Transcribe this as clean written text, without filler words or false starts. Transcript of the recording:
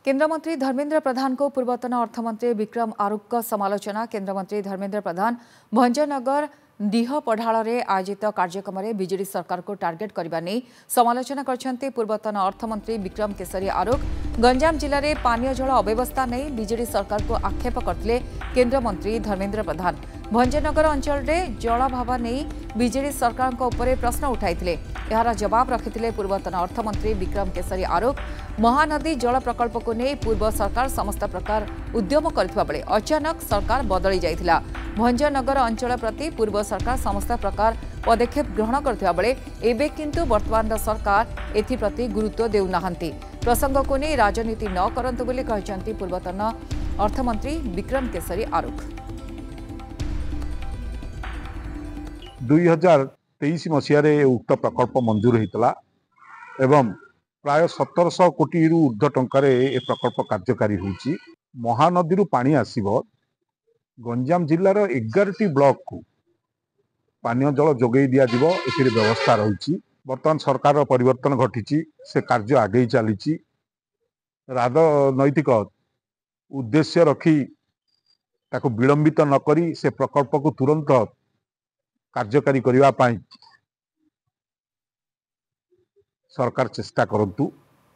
केंद्र मंत्री धर्मेंद्र प्रधान को पूर्वतन अर्थमंत्री विक्रम आरुख का समालोचना। केंद्र मंत्री धर्मेंद्र प्रधान भंजनगर डीह पढ़ाड़ में आयोजित कार्यक्रम में बीजेडी सरकार को टार्गेट करने नहीं समालोचना करछन्ते पूर्वतन अर्थमंत्री विक्रम केसरी आरुख। गंजाम जिले में पानीय जल अव्यवस्था नहीं बीजेडी सरकार को आक्षेप करते केंद्र मंत्री धर्मेंद्र प्रधान। भंजनगर अंचल में जलाभाव नहीं बीजेडी सरकार प्रश्न उठाई यार जवाब रखिते पूर्वतन अर्थमंत्री विक्रम केसरी आरुख। महानदी जल प्रकल्प को नहीं पूर्व सरकार समस्त प्रकार उद्यम करथिबा बेले अचानक सरकार बदली जाइथिला। भंजनगर अंचल प्रति पूर्व सरकार समस्त प्रकार पदक्षेप ग्रहण करथिबा बेले एबे किंतु वर्तमान सरकार एथिप्रति गुरुत्व देउनाहांती। प्रसंग को नहीं राजनीति न करंतु बोली कहिसंती पूर्वतन अर्थमंत्री विक्रम केसरी आरुख। 2023 मसीह उक्त प्रकल्प मंजूर होता एवं प्राय 1700 कोटी ऊर्ध्व टंकार ए प्रकल्प कार्यकारी होती। महानदी पानी आसब गंजाम जिलार 11टी ब्लॉक को पानीय जल जोगे दिज्व ए व्यवस्था रही। बर्तमान सरकार परिवर्तन घटी से कार्य आगे चली राजनैतिक उद्देश्य रखी ताको विलंबित नक से प्रकल्प को तुरंत कार्यकारी करने सरकार चेष्टा करंतु।